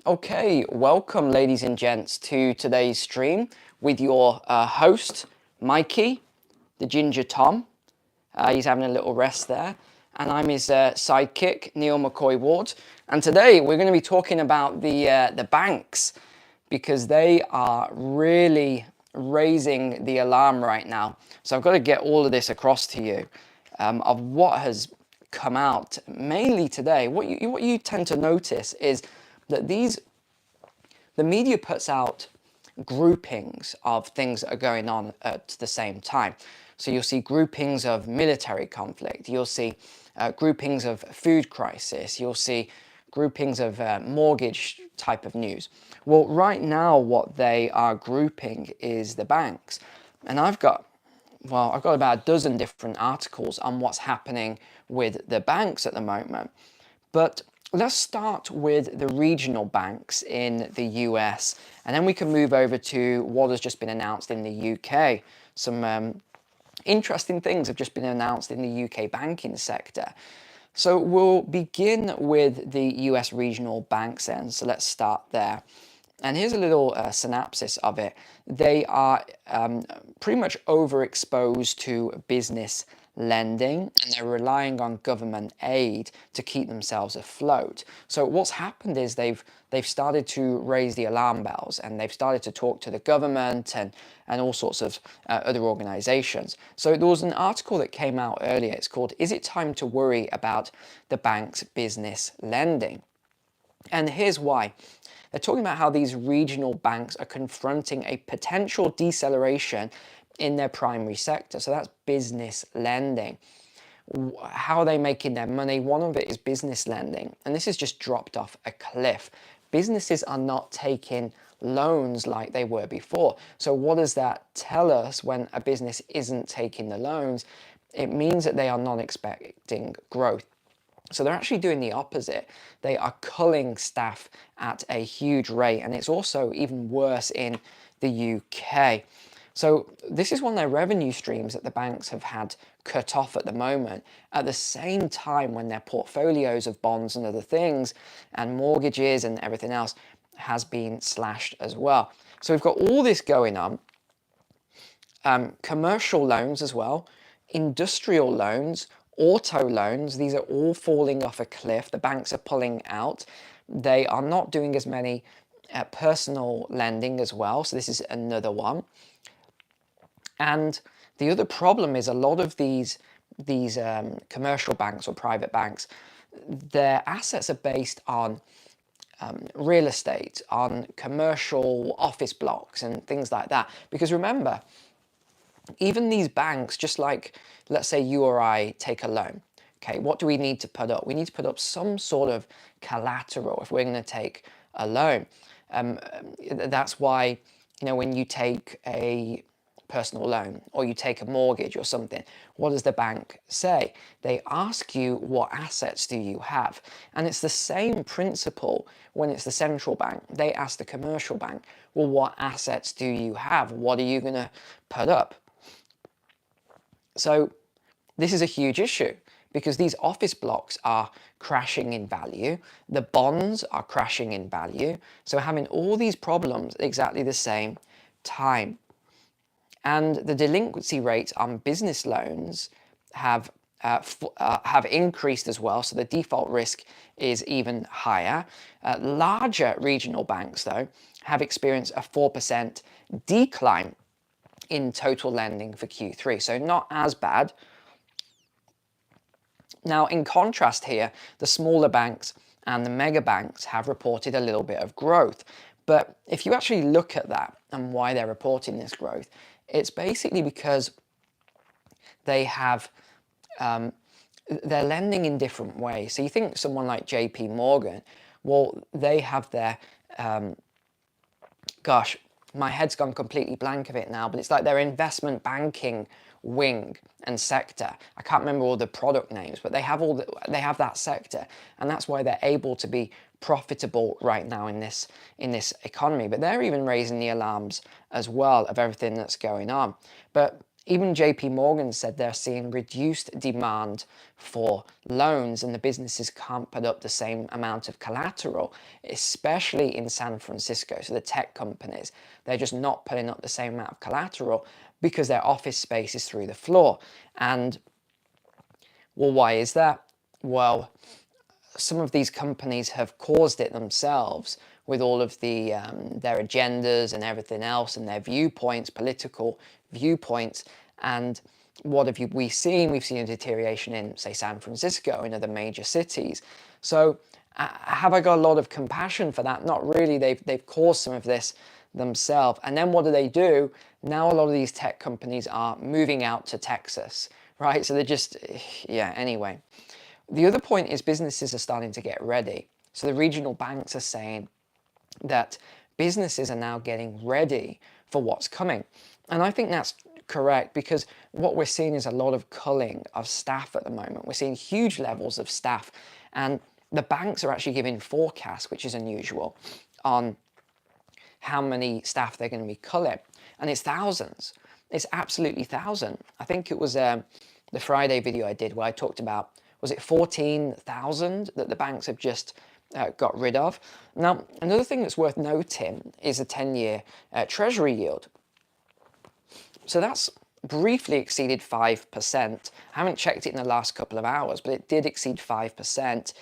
Okay, welcome ladies and gents to today's stream with your host, Mikey, the Ginger Tom. He's having a little rest there. And I'm his sidekick, Neil McCoy-Ward. And today we're going to be talking about the banks because they are really raising the alarm right now. So I've got to get all of this across to you of what has come out mainly today. What you tend to notice is that the media puts out groupings of things that are going on at the same time. So you'll see groupings of military conflict, you'll see groupings of food crisis, you'll see groupings of mortgage type of news. Well, right now what they are grouping is the banks. And I've got about a dozen different articles on what's happening with the banks at the moment. But let's start with the regional banks in the US, and then we can move over to what has just been announced in the UK. Some interesting things have just been announced in the UK banking sector. So we'll begin with the US regional banks then. So let's start there. And here's a little synopsis of it. They are pretty much overexposed to business lending, and they're relying on government aid to keep themselves afloat. So what's happened is they've started to raise the alarm bells, and they've started to talk to the government and all sorts of other organizations. So there was an article that came out earlier. It's called, "Is it time to worry about the bank's business lending?" And here's why. They're talking about how these regional banks are confronting a potential deceleration in their primary sector. So that's business lending. How are they making their money? One of it is business lending. And this has just dropped off a cliff. Businesses are not taking loans like they were before. So what does that tell us when a business isn't taking the loans? It means that they are not expecting growth. So they're actually doing the opposite. They are culling staff at a huge rate, and it's also even worse in the UK. So this is one of their revenue streams that the banks have had cut off at the moment, at the same time when their portfolios of bonds and other things and mortgages and everything else has been slashed as well. So we've got all this going on. Commercial loans as well, industrial loans, auto loans, these are all falling off a cliff. The banks are pulling out. They are not doing as many personal lending as well. So this is another one. And the other problem is a lot of these commercial banks or private banks, their assets are based on real estate, on commercial office blocks and things like that. Because remember, even these banks, just like, let's say you or I take a loan, okay, what do we need to put up? We need to put up some sort of collateral if we're going to take a loan. That's why, when you take a personal loan or you take a mortgage or something, what does the bank say? They ask you, what assets do you have? And it's the same principle when it's the central bank. They ask the commercial bank, well, what assets do you have? What are you going to put up? So this is a huge issue because these office blocks are crashing in value. The bonds are crashing in value. So having all these problems at exactly the same time. And the delinquency rates on business loans have increased as well. So the default risk is even higher. Larger regional banks, though, have experienced a 4% decline in total lending for Q3, so not as bad. Now, in contrast here, the smaller banks and the mega banks have reported a little bit of growth. But if you actually look at that and why they're reporting this growth, it's basically because they have they're lending in different ways. So you think someone like JP Morgan, well, they have their my head's gone completely blank of it now, but it's like their investment banking wing and sector. I can't remember all the product names, but they have that sector, and that's why they're able to be profitable right now in this economy. But they're even raising the alarms as well of everything that's going on. But Even JP Morgan said they're seeing reduced demand for loans and the businesses can't put up the same amount of collateral, especially in San Francisco. So the tech companies, they're just not putting up the same amount of collateral because their office space is through the floor. And well, why is that? Well, some of these companies have caused it themselves with all of their agendas and everything else and their viewpoints, political viewpoints. And what have we seen? We've seen a deterioration in, say, San Francisco and other major cities. So have I got a lot of compassion for that? Not really. They've caused some of this themselves. And then what do? Now a lot of these tech companies are moving out to Texas, right? So they're just, yeah, anyway. The other point is businesses are starting to get ready. So the regional banks are saying that businesses are now getting ready for what's coming. And I think that's correct, because what we're seeing is a lot of culling of staff at the moment. We're seeing huge levels of staff, and the banks are actually giving forecasts, which is unusual, on how many staff they're going to be culling. And it's thousands. It's absolutely thousands. I think it was the Friday video I did where I talked about, was it 14,000 that the banks have just got rid of? Now, another thing that's worth noting is the 10-year Treasury yield. So that's briefly exceeded 5%. I haven't checked it in the last couple of hours, but it did exceed 5%.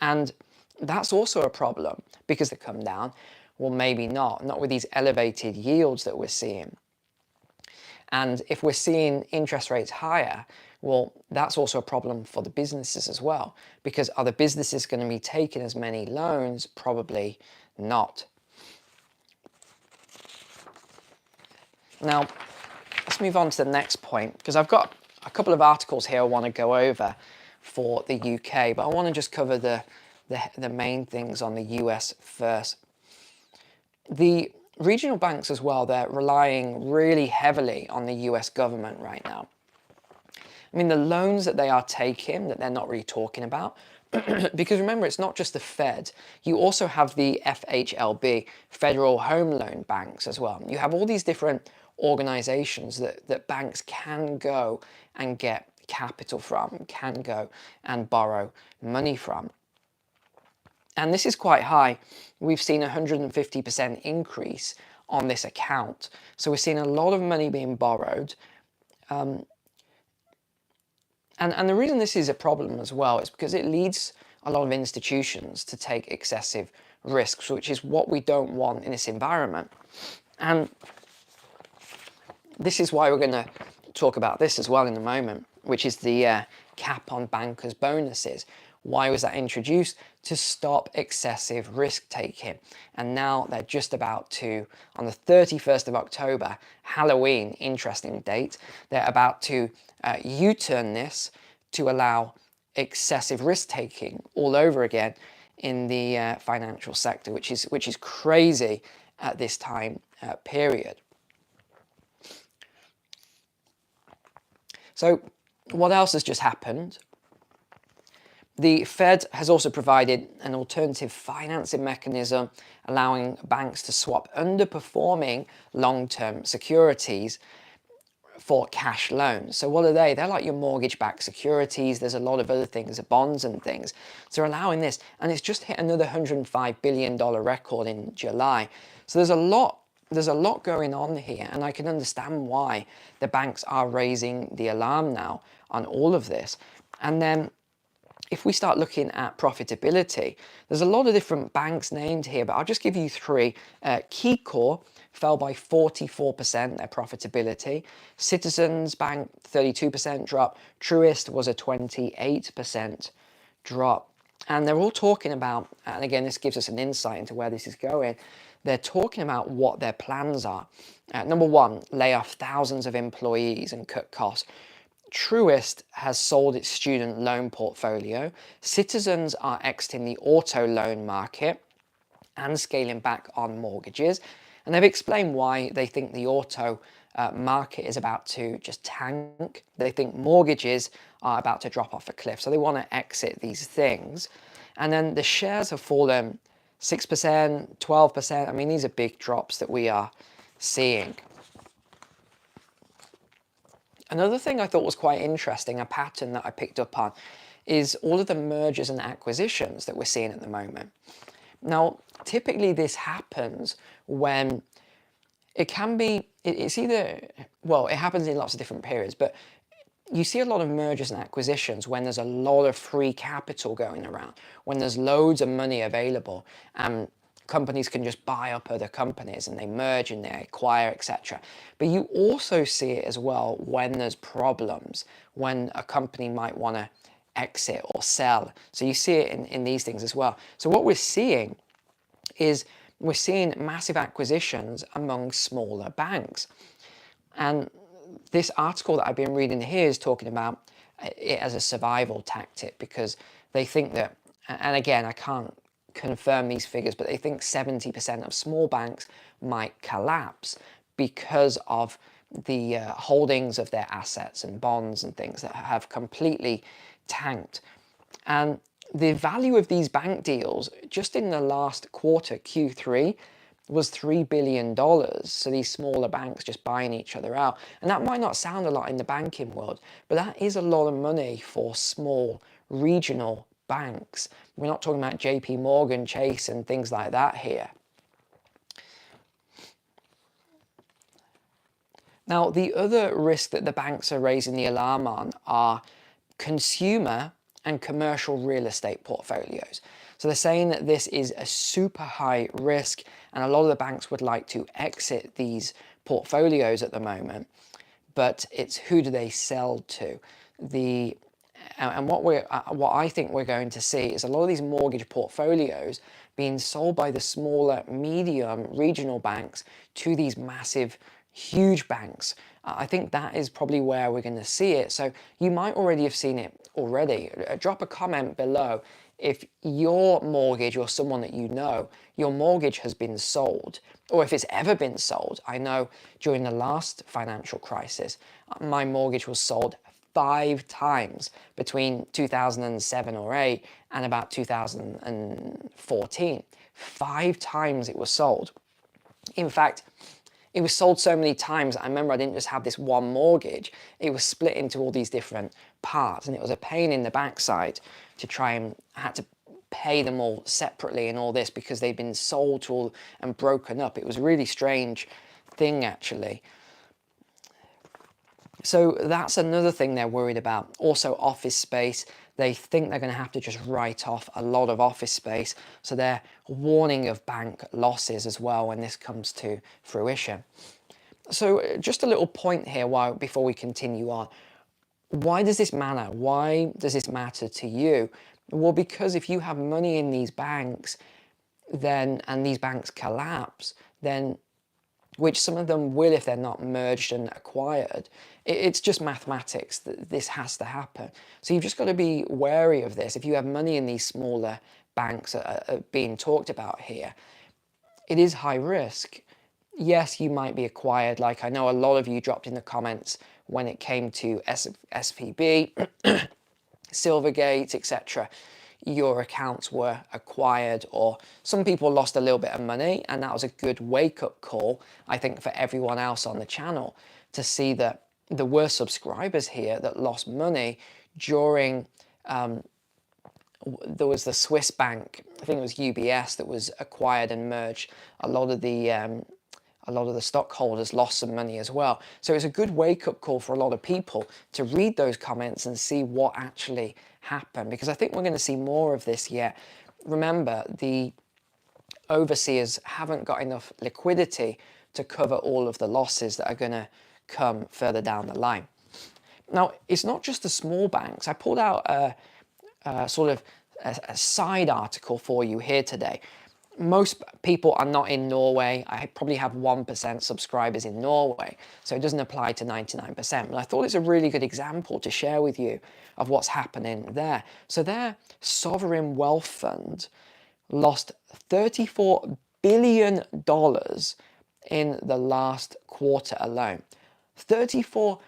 And that's also a problem because they come down. Well, maybe not with these elevated yields that we're seeing. And if we're seeing interest rates higher, well, that's also a problem for the businesses as well, because are the businesses going to be taking as many loans? Probably not. Now, let's move on to the next point, because I've got a couple of articles here I want to go over for the UK, but I want to just cover the main things on the US first. The regional banks as well, they're relying really heavily on the US government right now. I mean, the loans that they are taking, that they're not really talking about, because remember, it's not just the Fed. You also have the FHLB, Federal Home Loan Banks as well. You have all these different organizations that banks can go and get capital from, can go and borrow money from. And this is quite high. We've seen a 150% increase on this account. So we're seeing a lot of money being borrowed. And the reason this is a problem as well is because it leads a lot of institutions to take excessive risks, which is what we don't want in this environment. And this is why we're going to talk about this as well in a moment, which is the cap on bankers' bonuses. Why was that introduced? To stop excessive risk taking. And now they're just about to, on the 31st of October, Halloween, interesting date, they're about to U-turn this to allow excessive risk taking all over again in the financial sector, which is crazy at this time period. So what else has just happened? The Fed has also provided an alternative financing mechanism allowing banks to swap underperforming long-term securities for cash loans. So what are they? They're like your mortgage-backed securities. There's a lot of other things, bonds and things. So they're allowing this, and it's just hit another $105 billion record in July. So there's a lot going on here, and I can understand why the banks are raising the alarm now on all of this. And then if we start looking at profitability, there's a lot of different banks named here, but I'll just give you three. KeyCorp fell by 44%, their profitability. Citizens Bank, 32% drop. Truist was a 28% drop. And they're all talking about, and again, this gives us an insight into where this is going, they're talking about what their plans are. Number one, lay off thousands of employees and cut costs. Truist has sold its student loan portfolio. Citizens are exiting the auto loan market and scaling back on mortgages. And they've explained why they think the auto market is about to just tank. They think mortgages are about to drop off a cliff. So they want to exit these things. And then the shares have fallen 6%, 12%. I mean, these are big drops that we are seeing. Another thing I thought was quite interesting, a pattern that I picked up on, is all of the mergers and acquisitions that we're seeing at the moment. Now, typically this happens when it can be, it's either, well, it happens in lots of different periods, but you see a lot of mergers and acquisitions when there's a lot of free capital going around, when there's loads of money available, and companies can just buy up other companies and they merge and they acquire, etc. But you also see it as well when there's problems, when a company might want to exit or sell. So you see it in these things as well. So what we're seeing is we're seeing massive acquisitions among smaller banks. And this article that I've been reading here is talking about it as a survival tactic, because they think that, and again, I can't confirm these figures, but they think 70% of small banks might collapse because of the holdings of their assets and bonds and things that have completely tanked. And the value of these bank deals just in the last quarter, Q3, was $3 billion. So these smaller banks just buying each other out. And that might not sound a lot in the banking world, but that is a lot of money for small regional banks. We're not talking about JP Morgan, Chase and things like that here. Now, the other risk that the banks are raising the alarm on are consumer and commercial real estate portfolios. So they're saying that this is a super high risk, and a lot of the banks would like to exit these portfolios at the moment, but it's who do they sell to? And what I think we're going to see is a lot of these mortgage portfolios being sold by the smaller, medium regional banks to these massive, huge banks. I think that is probably where we're going to see it. So you might already have seen it already. Drop a comment below if your mortgage or someone that you know, your mortgage has been sold, or if it's ever been sold. I know during the last financial crisis, my mortgage was sold 5 times between 2007 or 8 and about 2014. 5 times it was sold. In fact, it was sold so many times, I remember I didn't just have this one mortgage. It was split into all these different parts, and it was a pain in the backside to try and I had to pay them all separately and all this because they'd been sold to all and broken up. It was a really strange thing, actually. So that's another thing they're worried about. Also, office space. They think they're going to have to just write off a lot of office space. So they're warning of bank losses as well when this comes to fruition. So just a little point here before we continue on. Why does this matter? Why does this matter to you? Well, because if you have money in these banks, and these banks collapse, then, which some of them will if they're not merged and acquired, it's just mathematics that this has to happen. So you've just got to be wary of this. If you have money in these smaller banks that are being talked about here, it is high risk. Yes, you might be acquired, like I know a lot of you dropped in the comments when it came to SVB, Silvergate, etc. Your accounts were acquired, or some people lost a little bit of money, and that was a good wake-up call, I think, for everyone else on the channel to see that there were subscribers here that lost money during, there was the Swiss bank, I think it was UBS, that was acquired and merged. A lot of the stockholders lost some money as well. So it's a good wake-up call for a lot of people to read those comments and see what actually happened, because I think we're going to see more of this yet. Remember, the overseers haven't got enough liquidity to cover all of the losses that are going to come further down the line. Now, it's not just the small banks. I pulled out a side article for you here today. Most people are not in Norway. I probably have 1% subscribers in Norway, so it doesn't apply to 99%. But I thought it's a really good example to share with you of what's happening there. So their sovereign wealth fund lost $34 billion in the last quarter alone. $34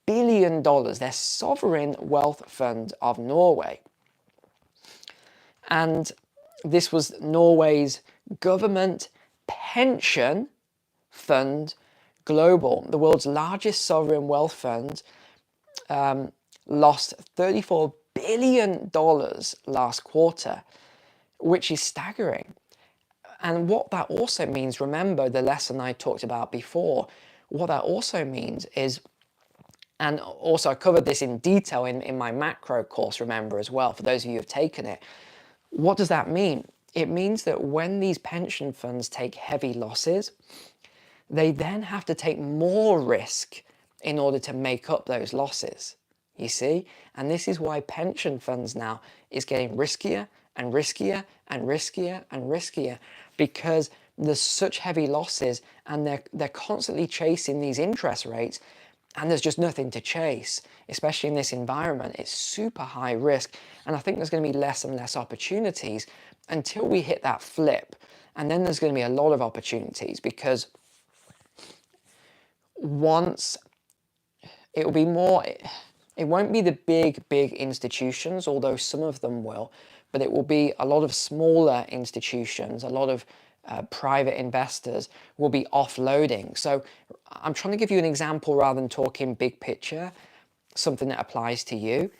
billion, their sovereign wealth fund of Norway. And this was Norway's government pension fund global, the world's largest sovereign wealth fund, lost $34 billion last quarter, which is staggering. And what that also means, remember the lesson I talked about before, what that also means is, and also I covered this in detail in my macro course, remember, as well, for those of you who have taken it. What does that mean? It means that when these pension funds take heavy losses, they then have to take more risk in order to make up those losses, you see? And this is why pension funds now is getting riskier and riskier and riskier and riskier, because there's such heavy losses and they're constantly chasing these interest rates, and there's just nothing to chase, especially in this environment. It's super high risk, and I think there's going to be less and less opportunities until we hit that flip. And then there's going to be a lot of opportunities, because once it will be more, it won't be the big institutions, although some of them will, but it will be a lot of smaller institutions, a lot of private investors will be offloading. So I'm trying to give you an example rather than talking big picture, something that applies to you.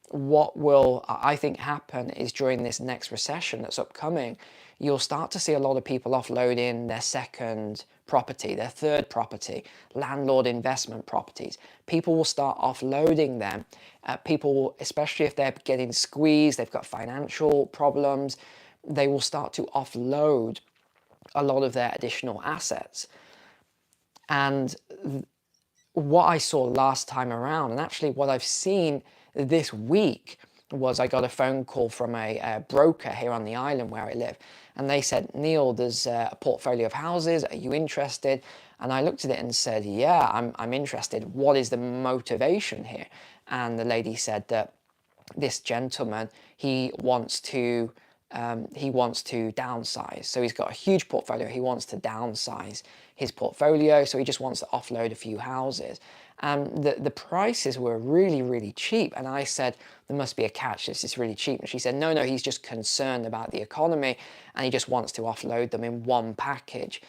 What will, I think, happen is during this next recession that's upcoming, you'll start to see a lot of people offloading their second property, their third property, landlord investment properties. People will start offloading them. People, especially if they're getting squeezed, they've got financial problems, they will start to offload a lot of their additional assets. And what I saw last time around, and actually what I've seen this week, was I got a phone call from a broker here on the island where I live, and they said, Neil, there's a portfolio of houses, are you interested? And I looked at it and said, yeah, I'm interested. What is the motivation here? And the lady said that this gentleman, he wants to downsize. So he's got a huge portfolio. He wants to downsize his portfolio. So he just wants to offload a few houses. And the prices were really, really cheap. And I said, there must be a catch. This is really cheap. And she said, no, he's just concerned about the economy and he just wants to offload them in one package.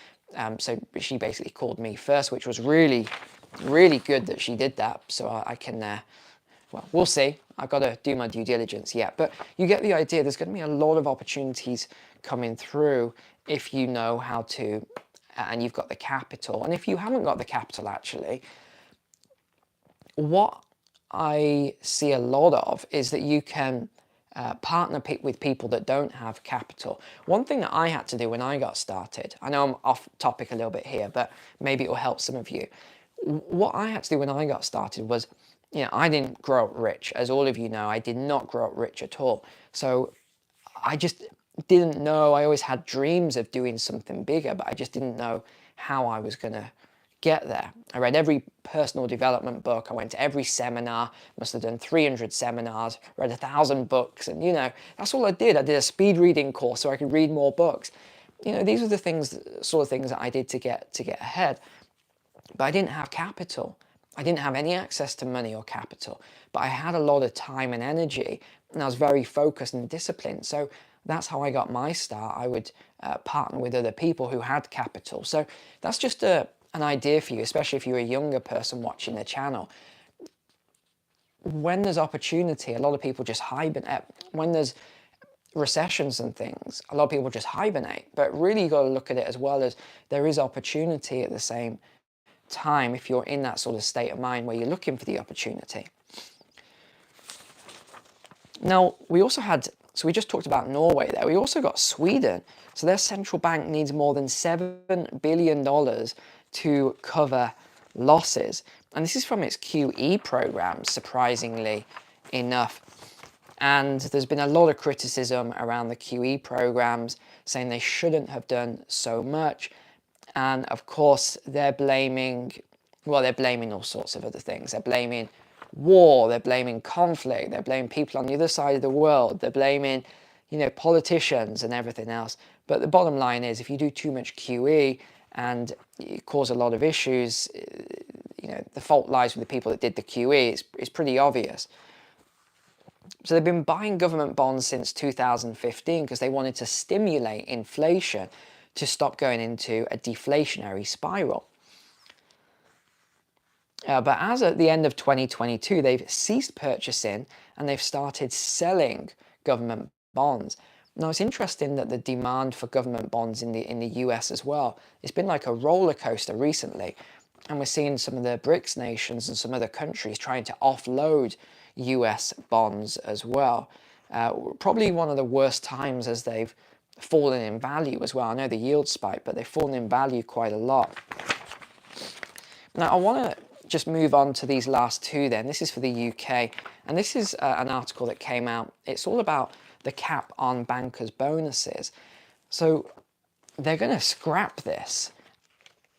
So she basically called me first, which was really, really good that she did that. So I can, well, we'll see. I've got to do my due diligence yet. But you get the idea. There's going to be a lot of opportunities coming through if you know how to, and you've got the capital. And if you haven't got the capital, actually, what I see a lot of is that you can partner with people that don't have capital. One thing that I had to do when I got started, I know I'm off topic a little bit here, but maybe it will help some of you. What I had to do when I got started was, I didn't grow up rich. As all of you know, I did not grow up rich at all. So I just didn't know. I always had dreams of doing something bigger, but I just didn't know how I was going to get there. I read every personal development book. I went to every seminar, must have done 300 seminars, read 1,000 books. And, that's all I did. I did a speed reading course so I could read more books. These were the sort of things that I did to get ahead. But I didn't have capital. I didn't have any access to money or capital, but I had a lot of time and energy, and I was very focused and disciplined. So that's how I got my start. I would partner with other people who had capital. So that's just an idea for you, especially if you're a younger person watching the channel. When there's opportunity, a lot of people just hibernate. When there's recessions and things, a lot of people just hibernate. But really, you've got to look at it as well as there is opportunity at the same time if you're in that sort of state of mind where you're looking for the opportunity. Now, we also had, so we just talked about Norway there. We also got Sweden. So their central bank needs more than $7 billion to cover losses. And this is from its QE program, surprisingly enough. And there's been a lot of criticism around the QE programs, saying they shouldn't have done so much. And of course, they're blaming all sorts of other things. They're blaming war, they're blaming conflict, they're blaming people on the other side of the world, they're blaming, politicians and everything else. But the bottom line is, if you do too much QE and you cause a lot of issues, the fault lies with the people that did the QE. It's pretty obvious. So they've been buying government bonds since 2015 because they wanted to stimulate inflation to stop going into a deflationary spiral. But as at the end of 2022, they've ceased purchasing and they've started selling government bonds. Now, it's interesting that the demand for government bonds in the US as well, it's been like a roller coaster recently. And we're seeing some of the BRICS nations and some other countries trying to offload US bonds as well. Probably one of the worst times as they've fallen in value as well. I know the yield spike, but they've fallen in value quite a lot. Now, I want to just move on to these last two then. This is for the UK, and this is an article that came out. It's all about the cap on bankers' bonuses. So they're going to scrap this,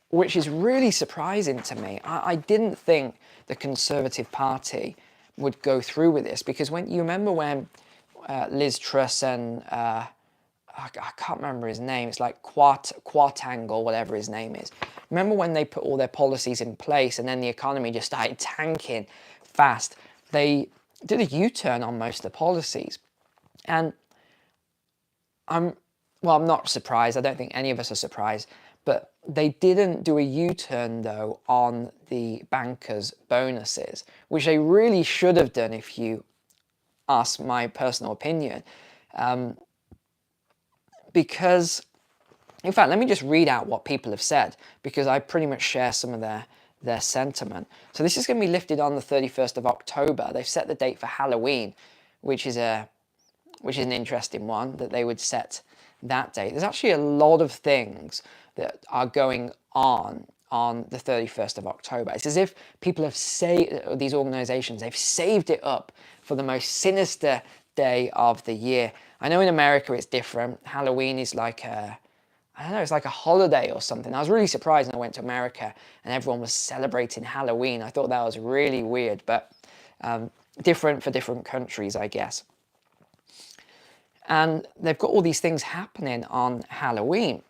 which is really surprising to me. I didn't think the Conservative Party would go through with this, because when you remember when Liz Truss and I can't remember his name, it's like Quartangle, whatever his name is. Remember when they put all their policies in place and then the economy just started tanking fast? They did a U-turn on most of the policies. And I'm not surprised. I don't think any of us are surprised. But they didn't do a U-turn, though, on the bankers' bonuses, which they really should have done if you ask my personal opinion. Because, in fact, let me just read out what people have said, because I pretty much share some of their sentiment. So this is going to be lifted on the 31st of October. They've set the date for Halloween, which is an interesting one, that they would set that date. There's actually a lot of things that are going on the 31st of October. It's as if people have saved, these organizations, they've saved it up for the most sinister day of the year. I know in America it's different. Halloween is like I don't know, it's like a holiday or something. I was really surprised when I went to America and everyone was celebrating Halloween. I thought that was really weird, but different for different countries, I guess. And they've got all these things happening on Halloween,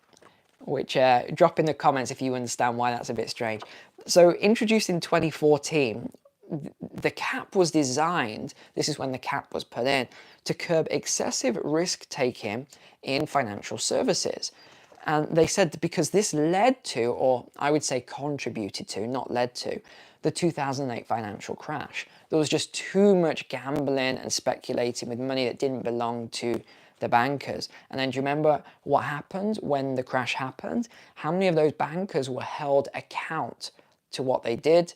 which drop in the comments if you understand why that's a bit strange. So introduced in 2014, the cap was designed, this is when the cap was put in, to curb excessive risk-taking in financial services. And they said because this led to, or I would say contributed to, not led to, the 2008 financial crash. There was just too much gambling and speculating with money that didn't belong to the bankers. And then do you remember what happened when the crash happened? How many of those bankers were held account to what they did?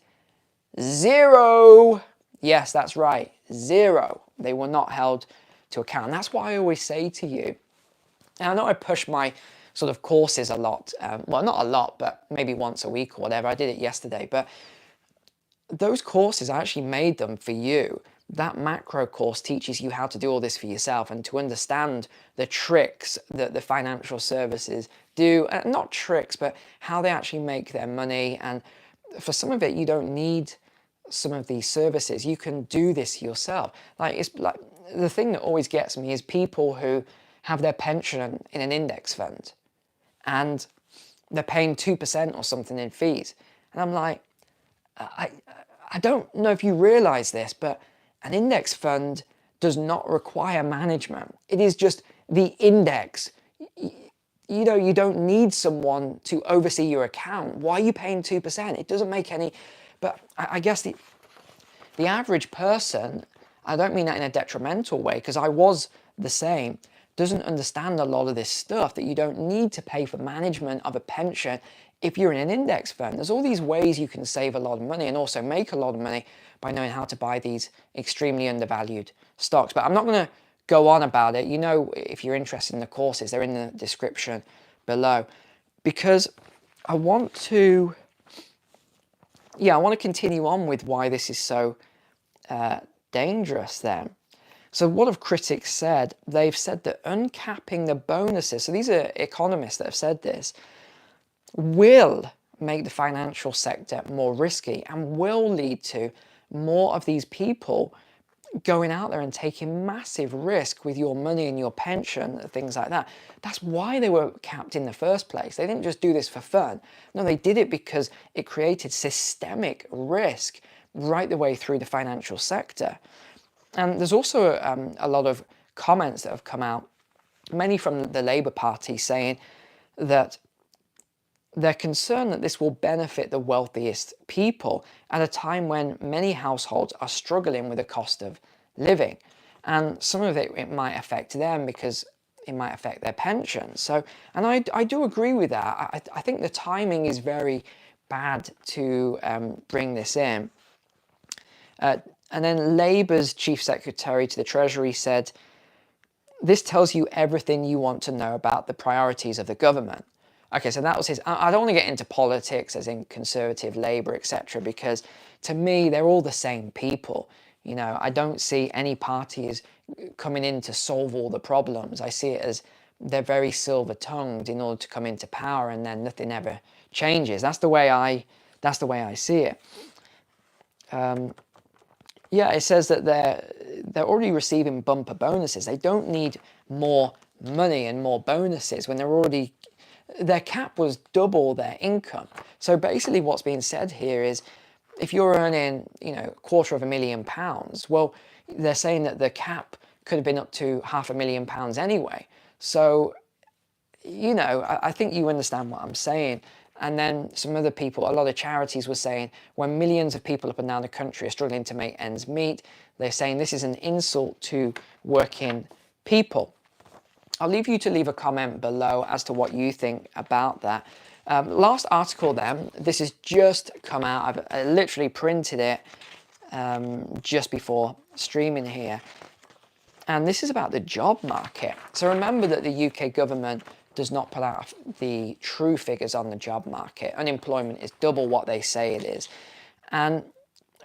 Zero. Yes, that's right. Zero. They were not held to account. And that's why I always say to you, and I know I push my sort of courses a lot. Well, not a lot, but maybe once a week or whatever. I did it yesterday. But those courses, I actually made them for you. That macro course teaches you how to do all this for yourself and to understand the tricks that the financial services do. Not tricks, but how they actually make their money. And for some of it, you don't need some of these services. You can do this yourself. Like, it's like the thing that always gets me is people who have their pension in an index fund and they're paying 2% or something in fees. And I'm like, I don't know if you realize this, but an index fund does not require management. It is just the index. You know, you don't need someone to oversee your account. Why are you paying 2%? It doesn't make any, but I guess the average person, I don't mean that in a detrimental way, because I was the same, doesn't understand a lot of this stuff, that you don't need to pay for management of a pension if you're in an index fund. There's all these ways you can save a lot of money and also make a lot of money by knowing how to buy these extremely undervalued stocks. But I'm not going to go on about it. You know, if you're interested in the courses, they're in the description below. Because I want to continue on with why this is so dangerous then. So what have critics said? They've said that uncapping the bonuses, so these are economists that have said this, will make the financial sector more risky and will lead to more of these people going out there and taking massive risk with your money and your pension, things like that. That's why they were capped in the first place. They didn't just do this for fun. No, they did it because it created systemic risk right the way through the financial sector. And there's also a lot of comments that have come out, many from the Labour Party, saying that they're concerned that this will benefit the wealthiest people at a time when many households are struggling with the cost of living. And some of it might affect them because it might affect their pensions. So, and I do agree with that. I think the timing is very bad to bring this in. And then Labour's Chief Secretary to the Treasury said, this tells you everything you want to know about the priorities of the government. Okay, so that was his. I don't want to get into politics, as in Conservative, Labour, etc., because to me, they're all the same people. You know, I don't see any party as coming in to solve all the problems. I see it as they're very silver-tongued in order to come into power, and then nothing ever changes. That's the way I see it. Yeah, it says that they're already receiving bumper bonuses. They don't need more money and more bonuses when their cap was double their income. So basically what's being said here is if you're earning, £250,000, well, they're saying that the cap could have been up to £500,000 anyway. So, I think you understand what I'm saying. And then some other people, a lot of charities were saying when millions of people up and down the country are struggling to make ends meet, they're saying this is an insult to working people. I'll leave you to leave a comment below as to what you think about that. Last article then, this has just come out. I literally printed it just before streaming here. And this is about the job market. So remember that the UK government does not put out the true figures on the job market. Unemployment is double what they say it is. And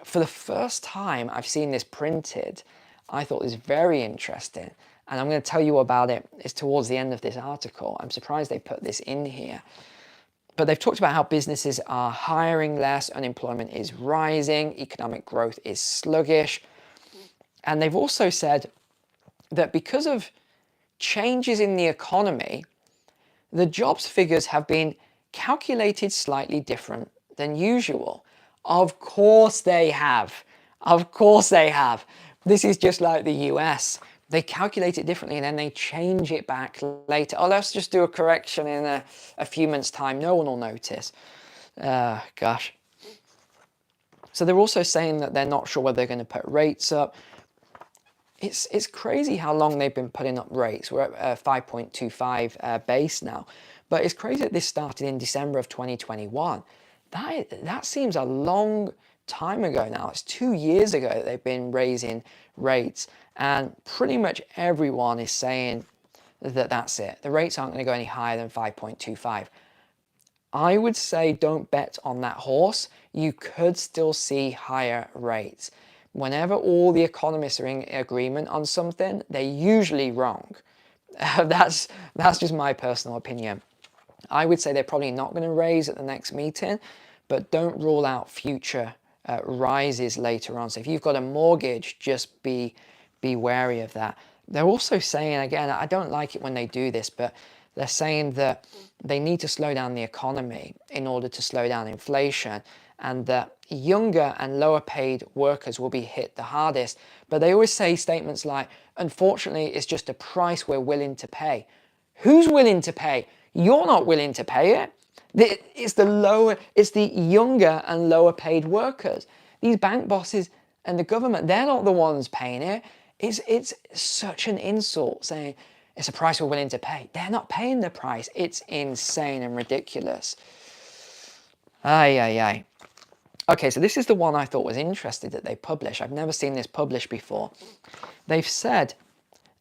for the first time I've seen this printed, I thought it was very interesting. And I'm going to tell you about it. It's towards the end of this article. I'm surprised they put this in here. But they've talked about how businesses are hiring less, unemployment is rising, economic growth is sluggish. And they've also said that because of changes in the economy, the jobs figures have been calculated slightly different than usual. Of course they have. Of course they have. This is just like the US. They calculate it differently and then they change it back later. Oh, let's just do a correction in a few months' time. No one will notice. Gosh. So they're also saying that they're not sure whether they're going to put rates up. It's crazy how long they've been putting up rates. We're at 5.25 base now. But it's crazy that this started in December of 2021. That seems a long time ago now. It's 2 years ago that they've been raising rates. And pretty much everyone is saying that that's it. The rates aren't going to go any higher than 5.25. I would say don't bet on that horse. You could still see higher rates. Whenever all the economists are in agreement on something, they're usually wrong. That's just my personal opinion. I would say they're probably not going to raise at the next meeting, but don't rule out future rises later on. So if you've got a mortgage, just be wary of that. They're also saying, again, I don't like it when they do this, but they're saying that they need to slow down the economy in order to slow down inflation, and that younger and lower paid workers will be hit the hardest. But they always say statements like, unfortunately, it's just a price we're willing to pay. Who's willing to pay? You're not willing to pay it. It's the younger and lower paid workers. These bank bosses and the government, they're not the ones paying it. It's such an insult saying it's a price we're willing to pay. They're not paying the price. It's insane and ridiculous. Ay. Okay, so this is the one I thought was interesting that they published. I've never seen this published before. They've said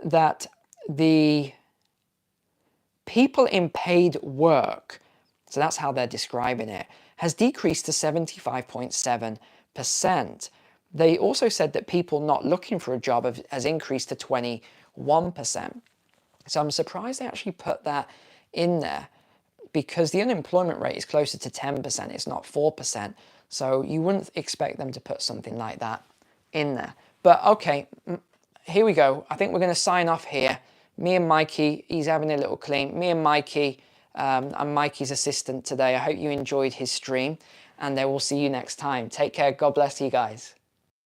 that the people in paid work, so that's how they're describing it, has decreased to 75.7%. They also said that people not looking for a job has increased to 21%. So I'm surprised they actually put that in there, because the unemployment rate is closer to 10%. It's not 4%. So you wouldn't expect them to put something like that in there. But okay, here we go. I think we're going to sign off here. Me and Mikey, he's having a little clean. Me and Mikey, I'm Mikey's assistant today. I hope you enjoyed his stream, and I will see you next time. Take care. God bless you guys.